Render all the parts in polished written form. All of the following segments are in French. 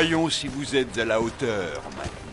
Voyons si vous êtes à la hauteur maintenant.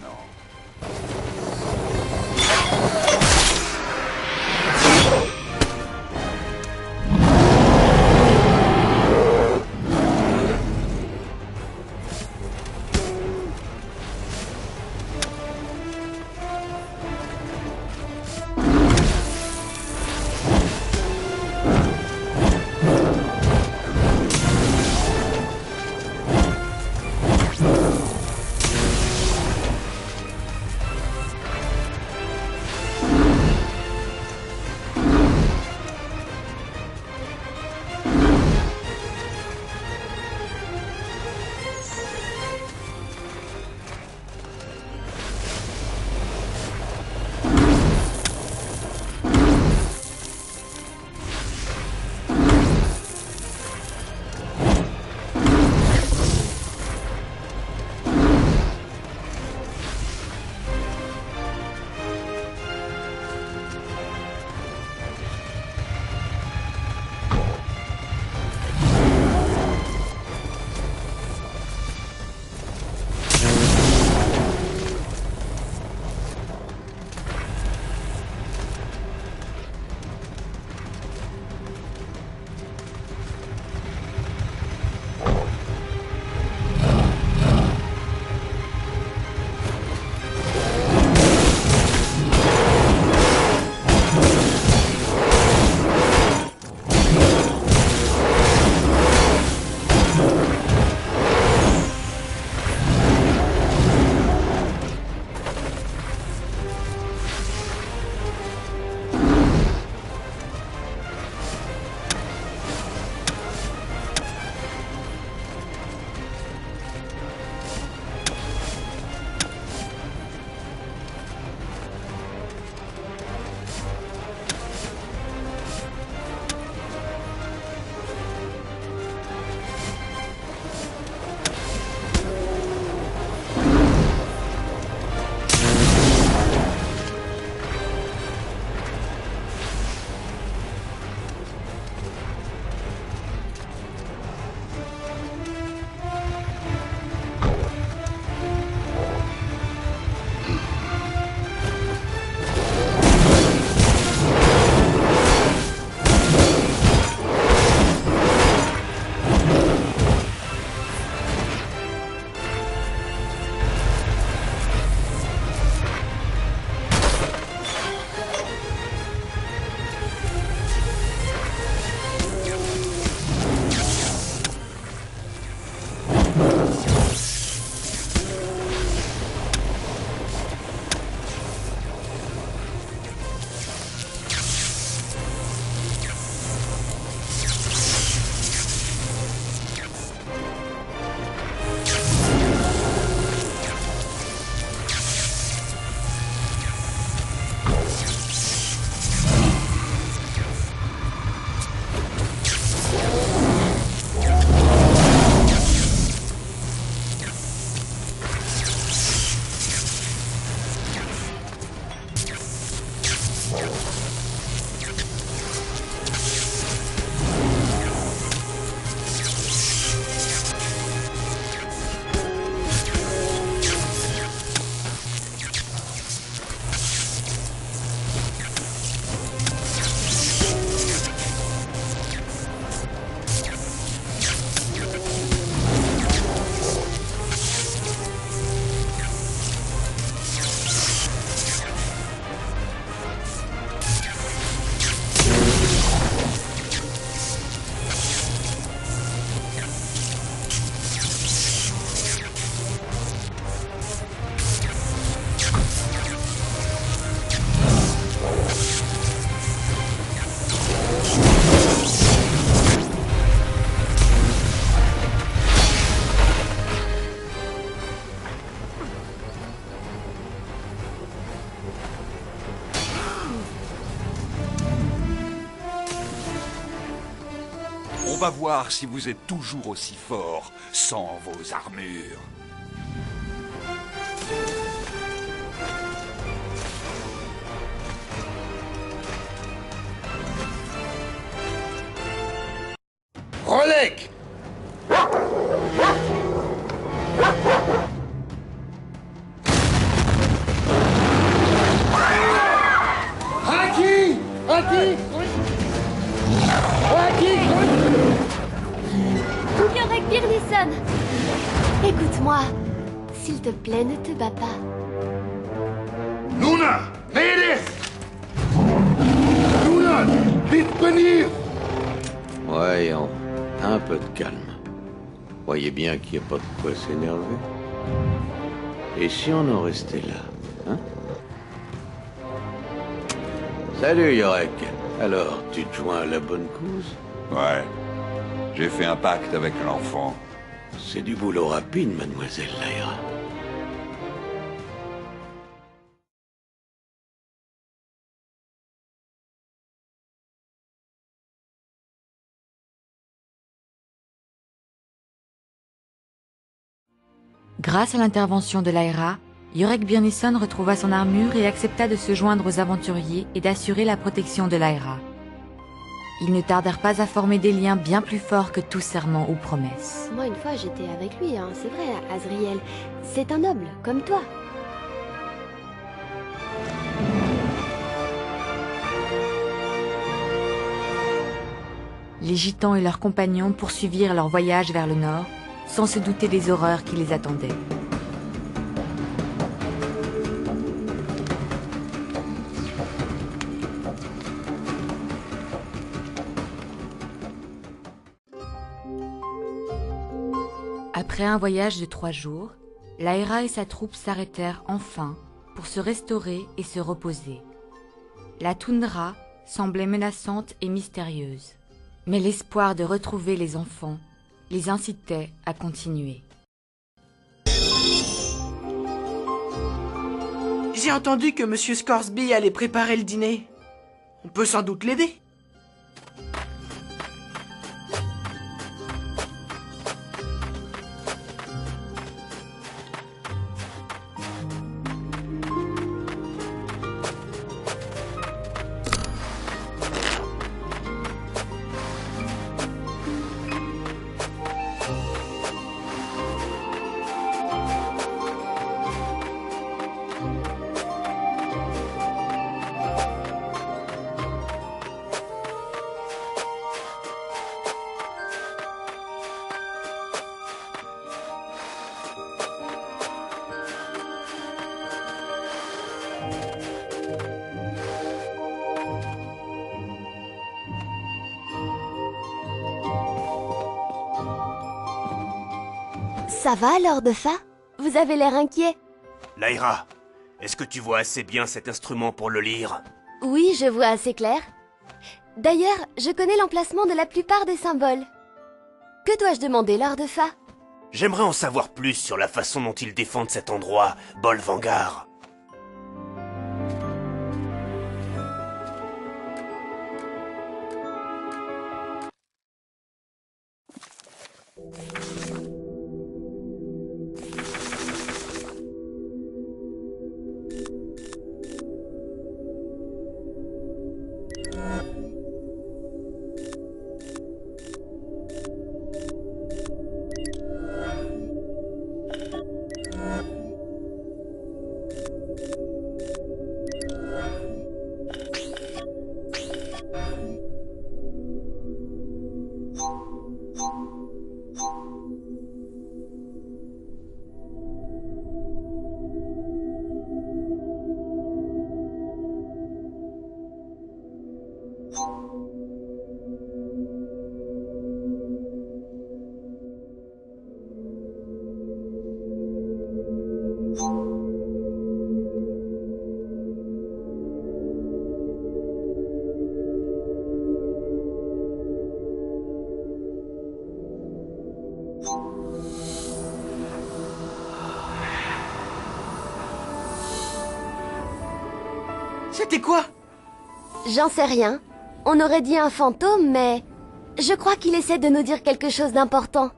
On va voir si vous êtes toujours aussi fort sans vos armures. Rolek! Yorek Birnisson, écoute-moi. S'il te plaît, ne te bats pas. Luna! Venez! Luna! Vite venir! Voyons, un peu de calme. Voyez bien qu'il n'y a pas de quoi s'énerver. Et si on en restait là, hein? Salut, Yorek. Alors, tu te joins à la bonne cause? Ouais. J'ai fait un pacte avec l'enfant. C'est du boulot rapide, mademoiselle Lyra. Grâce à l'intervention de Lyra, Yorek Birnisson retrouva son armure et accepta de se joindre aux aventuriers et d'assurer la protection de Lyra. Ils ne tardèrent pas à former des liens bien plus forts que tout serment ou promesse. Moi, une fois, j'étais avec lui, hein, c'est vrai, Azriel. C'est un noble, comme toi. Les gitans et leurs compagnons poursuivirent leur voyage vers le nord, sans se douter des horreurs qui les attendaient. Après un voyage de 3 jours, Lyra et sa troupe s'arrêtèrent enfin pour se restaurer et se reposer. La toundra semblait menaçante et mystérieuse, mais l'espoir de retrouver les enfants les incitait à continuer. J'ai entendu que Monsieur Scoresby allait préparer le dîner. On peut sans doute l'aider. Ça va, Lord Fa? Vous avez l'air inquiet. Lyra, est-ce que tu vois assez bien cet instrument pour le lire? Oui, je vois assez clair. D'ailleurs, je connais l'emplacement de la plupart des symboles. Que dois-je demander, Lord Fa? J'aimerais en savoir plus sur la façon dont ils défendent cet endroit, Bolvangar. C'était quoi? J'en sais rien. On aurait dit un fantôme, mais... je crois qu'il essaie de nous dire quelque chose d'important.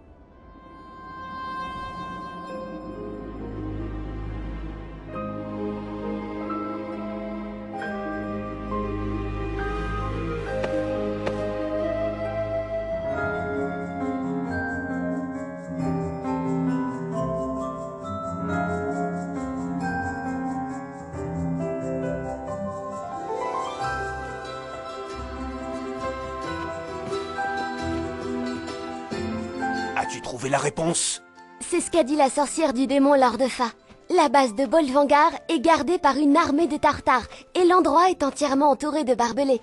As-tu trouvé la réponse? C'est ce qu'a dit la sorcière du démon lors de Fa. La base de Bolvangar est gardée par une armée de Tartares et l'endroit est entièrement entouré de barbelés.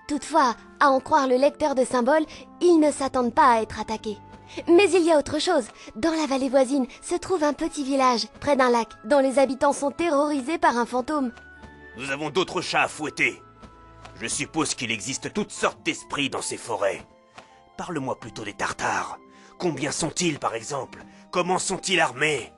Toutefois, à en croire le lecteur de symboles, ils ne s'attendent pas à être attaqués. Mais il y a autre chose. Dans la vallée voisine se trouve un petit village, près d'un lac, dont les habitants sont terrorisés par un fantôme. Nous avons d'autres chats à fouetter. Je suppose qu'il existe toutes sortes d'esprits dans ces forêts. Parle-moi plutôt des Tartares. Combien sont-ils, par exemple? Comment sont-ils armés?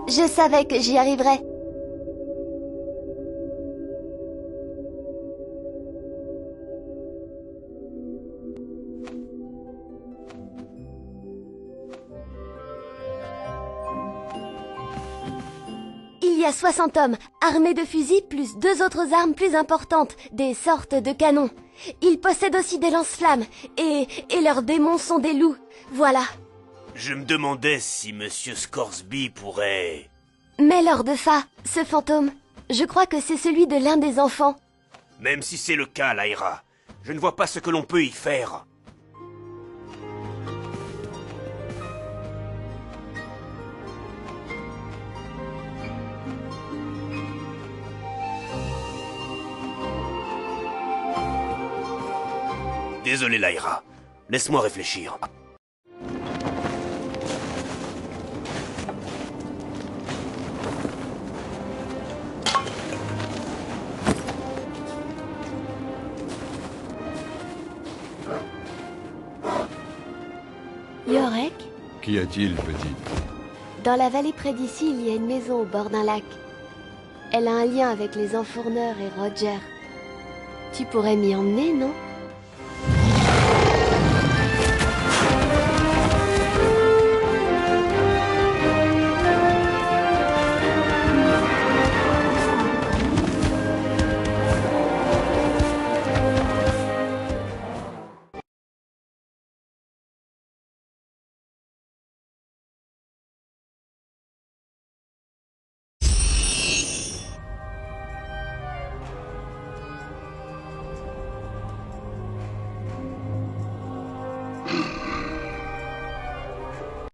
Je savais que j'y arriverais. Il y a 60 hommes, armés de fusils, plus 2 autres armes plus importantes, des sortes de canons. Ils possèdent aussi des lance-flammes, et leurs démons sont des loups. Voilà. Je me demandais si Monsieur Scoresby pourrait... Mais lors de Fa, ce fantôme, je crois que c'est celui de l'un des enfants. Même si c'est le cas, Lyra, je ne vois pas ce que l'on peut y faire. Désolé, Lyra. Laisse-moi réfléchir. Yorek? Qu'y a-t-il, petite? Dans la vallée près d'ici, il y a une maison au bord d'un lac. Elle a un lien avec les enfourneurs et Roger. Tu pourrais m'y emmener, non?